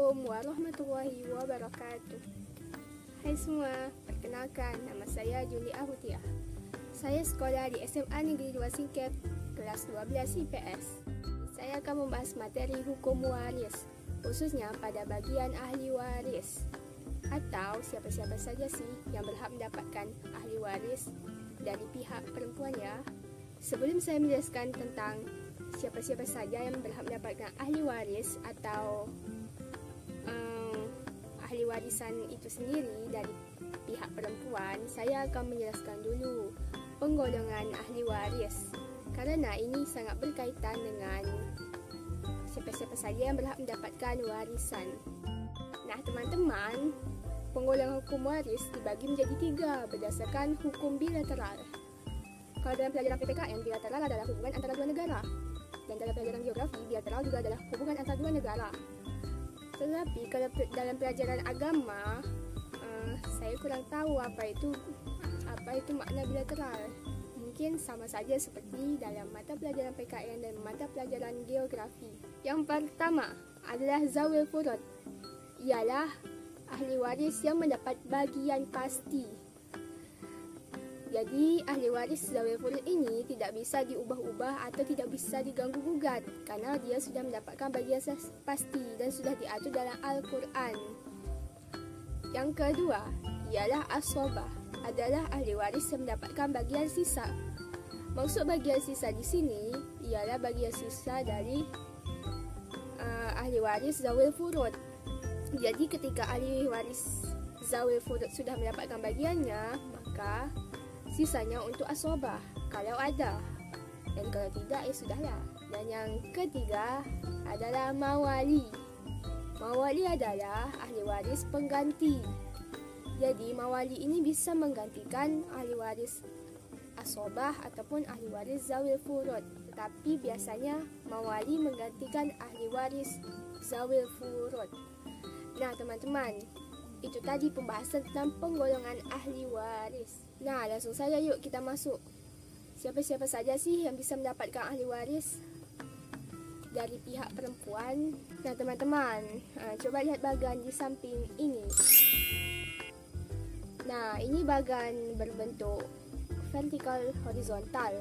Assalamualaikum warahmatullahi wabarakatuh. Hai semua, perkenalkan nama saya Juli Ahutia. Saya sekolah di SMA Negeri 2 Singkep, kelas 12 IPS. Saya akan membahas materi hukum waris, khususnya pada bagian ahli waris atau siapa-siapa saja sih yang berhak mendapatkan ahli waris dari pihak perempuan ya. Sebelum saya menjelaskan tentang siapa-siapa saja yang berhak mendapatkan ahli waris atau ahli warisan itu sendiri dari pihak perempuan, saya akan menjelaskan dulu penggolongan ahli waris, karena ini sangat berkaitan dengan siapa-siapa saja yang berhak mendapatkan warisan. Nah teman-teman, penggolongan hukum waris dibagi menjadi 3 berdasarkan hukum bilateral. Kalau dalam pelajaran PPKN, bilateral adalah hubungan antara dua negara, dan dalam pelajaran geografi, bilateral juga adalah hubungan antara dua negara. Tetapi kalau dalam pelajaran agama, saya kurang tahu apa itu makna bilateral. Mungkin sama saja seperti dalam mata pelajaran PKN dan mata pelajaran geografi. Yang pertama adalah zawil furud, ialah ahli waris yang mendapat bagian pasti. Jadi ahli waris zawil furud ini tidak bisa diubah-ubah atau tidak bisa diganggu-gugat karena dia sudah mendapatkan bagian pasti dan sudah diatur dalam Al-Quran. Yang kedua ialah as-sobah, adalah ahli waris yang mendapatkan bagian sisa. Maksud bagian sisa di sini ialah bagian sisa dari ahli waris zawil furud. Jadi ketika ahli waris zawil furud sudah mendapatkan bagiannya, maka sisanya untuk asobah kalau ada, dan kalau tidak ya sudahlah. Dan yang ketiga adalah mawali. Mawali adalah ahli waris pengganti. Jadi mawali ini bisa menggantikan ahli waris asobah ataupun ahli waris zawil furud. Tetapi biasanya mawali menggantikan ahli waris zawil furud. Nah teman-teman, itu tadi pembahasan tentang penggolongan ahli waris. Nah, langsung saja yuk kita masuk. Siapa-siapa saja sih yang bisa mendapatkan ahli waris dari pihak perempuan? Nah, teman-teman, coba lihat bagan di samping ini. Nah, ini bagan berbentuk vertikal horizontal.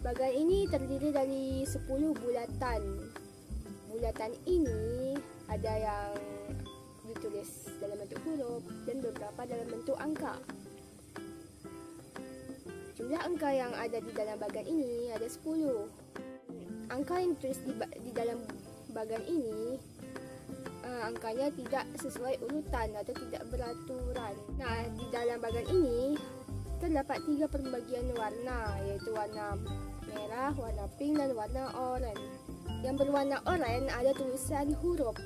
Bagan ini terdiri dari 10 bulatan. Bulatan ini ada yang ditulis dalam bentuk huruf dan beberapa dalam bentuk angka. Jumlah angka yang ada di dalam bagan ini ada 10. Angka yang ditulis di dalam bagan ini, angkanya tidak sesuai urutan atau tidak beraturan. Nah, di dalam bagan ini terdapat 3 pembagian warna, yaitu warna merah, warna pink, dan warna oranye. Yang berwarna oranye ada tulisan huruf.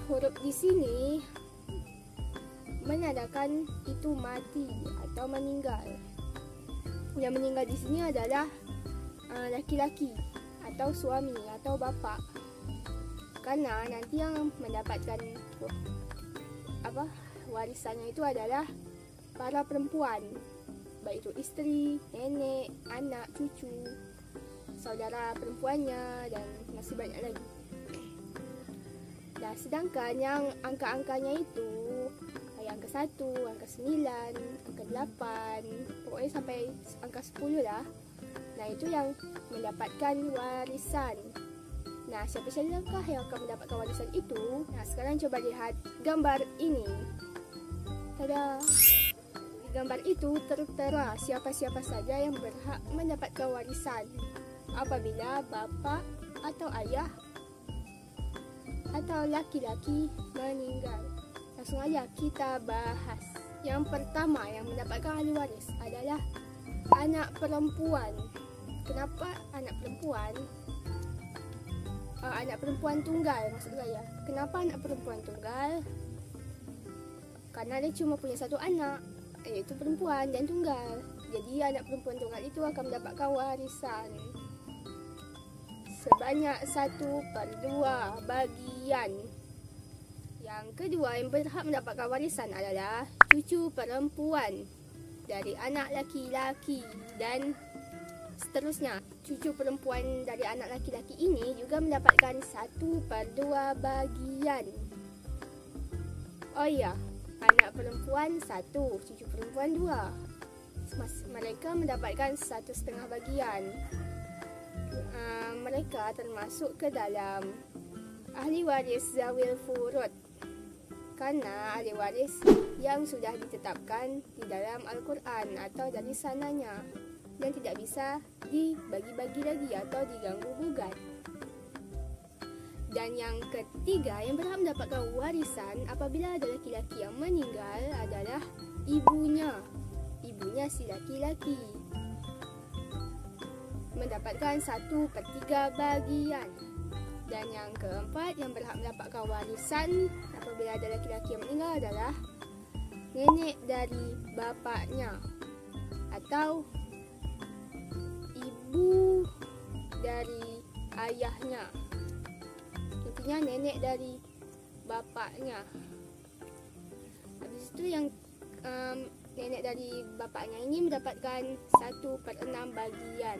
Huruf di sini menandakan itu mati atau meninggal. Yang meninggal di sini adalah laki-laki atau suami atau bapa. Karena nanti yang mendapatkan warisannya itu adalah para perempuan, baik itu istri, nenek, anak, cucu, saudara perempuannya, dan masih banyak lagi. Nah, sedangkan yang angka-angkanya itu kayak angka 1, angka 9, angka 8, pokoknya sampai angka 10 lah. Nah, itu yang mendapatkan warisan. Nah, siapa-siapakah yang akan mendapatkan warisan itu? Nah, sekarang coba lihat gambar ini. Tada! Di gambar itu tertera siapa-siapa saja yang berhak mendapatkan warisan apabila bapak atau ayah atau laki-laki meninggal. Langsung aja kita bahas. Yang pertama yang mendapatkan ahli waris adalah anak perempuan. Kenapa anak perempuan? Anak perempuan tunggal maksud saya. Kenapa anak perempuan tunggal? Karena dia cuma punya satu anak, yaitu perempuan dan tunggal. Jadi anak perempuan tunggal itu akan mendapatkan warisan sebanyak 1/2 bagian. Yang kedua yang berhak mendapatkan warisan adalah cucu perempuan dari anak laki-laki dan seterusnya, cucu perempuan dari anak laki-laki ini juga mendapatkan 1/2 bagian. Oh ya, anak perempuan 1, cucu perempuan 2. Mereka mendapatkan 1/2 bagian. Mereka termasuk ke dalam ahli waris zawil furud, karena ahli waris yang sudah ditetapkan di dalam Al-Quran atau dari sananya dan tidak bisa dibagi-bagi lagi atau diganggu-gugat. Dan yang ketiga yang berhak mendapatkan warisan apabila ada laki-laki yang meninggal adalah ibunya. Ibunya si laki-laki mendapatkan 1/3 bagian. Dan yang keempat yang berhak mendapatkan warisan apabila ada laki-laki yang meninggal adalah nenek dari bapaknya atau ibu dari ayahnya. Intinya nenek dari bapaknya. Habis itu yang nenek dari bapaknya ini mendapatkan 1/6 bagian.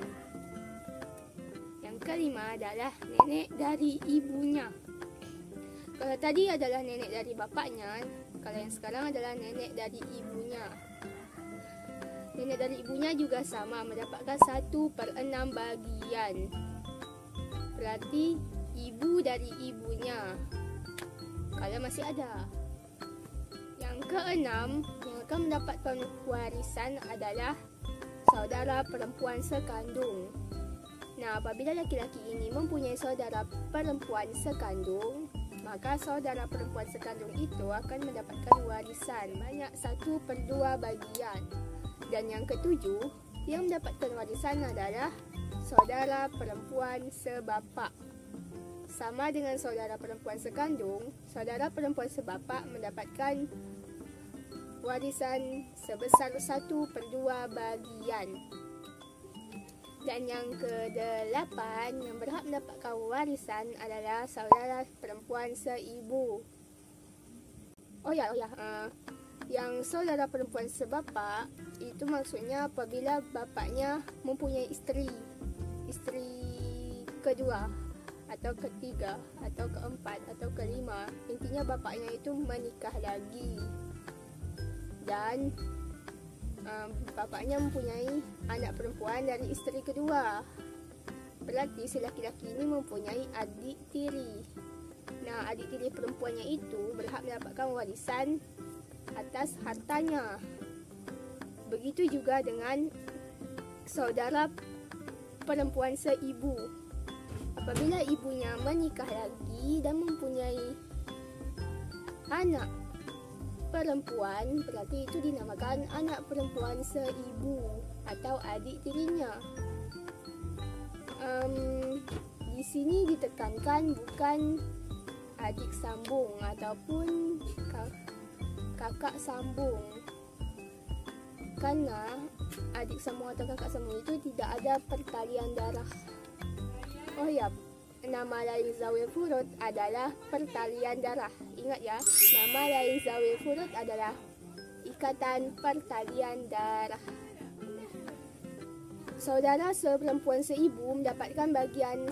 Yang kelima adalah nenek dari ibunya. Kalau tadi adalah nenek dari bapaknya, kalau yang sekarang adalah nenek dari ibunya. Nenek dari ibunya juga sama, mendapatkan 1/6 bagian. Berarti ibu dari ibunya, kalau masih ada. Yang keenam yang akan mendapatkan warisan adalah saudara perempuan sekandung. Nah, apabila laki-laki ini mempunyai saudara perempuan sekandung, maka saudara perempuan sekandung itu akan mendapatkan warisan banyak 1/2 bagian. Dan yang ketujuh yang mendapatkan warisan adalah saudara perempuan sebapak. Sama dengan saudara perempuan sekandung, saudara perempuan sebapak mendapatkan warisan sebesar 1/2 bagian. Dan yang ke-8 yang berhak mendapatkan warisan adalah saudara perempuan seibu. Yang saudara perempuan sebapak itu maksudnya apabila bapaknya mempunyai isteri kedua atau ketiga atau keempat atau kelima. Intinya bapaknya itu menikah lagi dan bapaknya mempunyai anak perempuan dari isteri kedua. Berarti si laki-laki ini mempunyai adik tiri. Nah, adik tiri perempuannya itu berhak mendapatkan warisan atas hartanya. Begitu juga dengan saudara perempuan seibu. Apabila ibunya menikah lagi dan mempunyai anak perempuan, berarti itu dinamakan anak perempuan seibu atau adik tirinya. Di sini ditekankan bukan adik sambung ataupun kakak sambung, karena adik sambung atau kakak sambung itu tidak ada pertalian darah. Oh ya, nama lain zawil furud adalah pertalian darah. Ingat ya, nama lain zawil furud adalah ikatan pertalian darah. Saudara seperempuan seibu mendapatkan bagian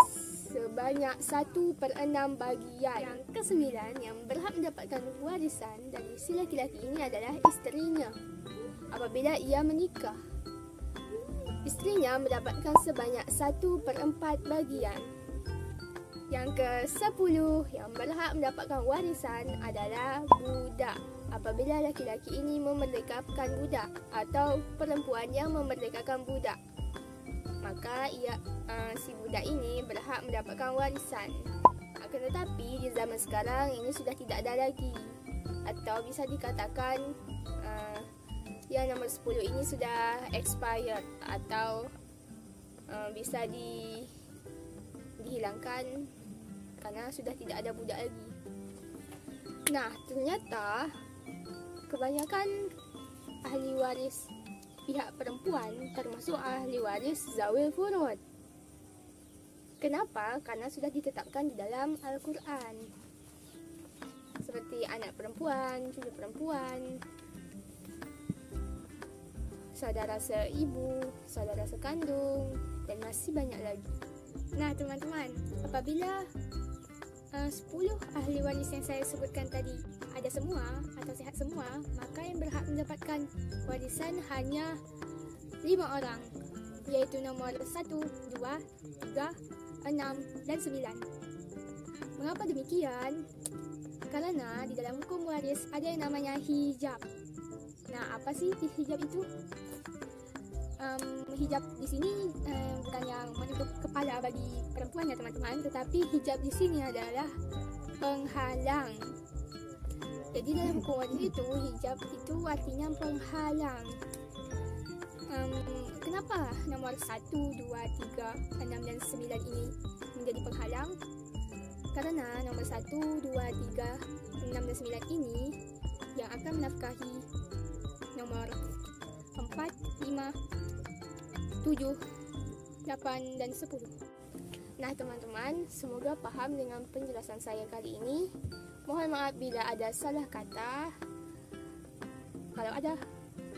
sebanyak 1/6 bagian. Yang ke-9 yang berhak mendapatkan warisan dari si laki-laki ini adalah istrinya. Apabila ia menikah, istrinya mendapatkan sebanyak 1/4 bagian. Yang ke-10 yang berhak mendapatkan warisan adalah budak. Apabila laki-laki ini memerdekakan budak atau perempuan yang memerdekakan budak, maka si budak ini berhak mendapatkan warisan. Akan tetapi di zaman sekarang ini sudah tidak ada lagi, atau bisa dikatakan yang nomor 10 ini sudah expired atau bisa dihilangkan karena sudah tidak ada budak lagi. Nah, ternyata kebanyakan ahli waris pihak perempuan termasuk ahli waris zawil furud. Kenapa? Karena sudah ditetapkan di dalam Al-Quran, seperti anak perempuan, cucu perempuan. saudara seibu, saudara sekandung, dan masih banyak lagi. Nah teman-teman, apabila 10 ahli waris yang saya sebutkan tadi ada semua atau sehat semua, maka yang berhak mendapatkan warisan hanya 5 orang, yaitu nomor 1, 2, 3, 6, dan 9. Mengapa demikian? Karena di dalam hukum waris ada yang namanya hijab. Nah, apa sih hijab itu? Hijab di sini bukan yang menutup kepala bagi perempuan ya teman-teman, tetapi hijab di sini adalah penghalang. Jadi dalam hukum waris itu hijab itu artinya penghalang. Kenapa nomor 1, 2, 3, 6, dan 9 ini menjadi penghalang? Karena nomor 1, 2, 3, 6, dan 9 ini yang akan menafkahi nomor 4, 5, 7, 8, dan 10. Nah teman-teman, semoga paham dengan penjelasan saya kali ini. Mohon maaf bila ada salah kata. Kalau ada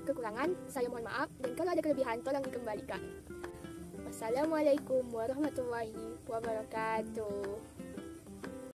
kekurangan, saya mohon maaf. Dan kalau ada kelebihan, tolong dikembalikan. Wassalamualaikum warahmatullahi wabarakatuh.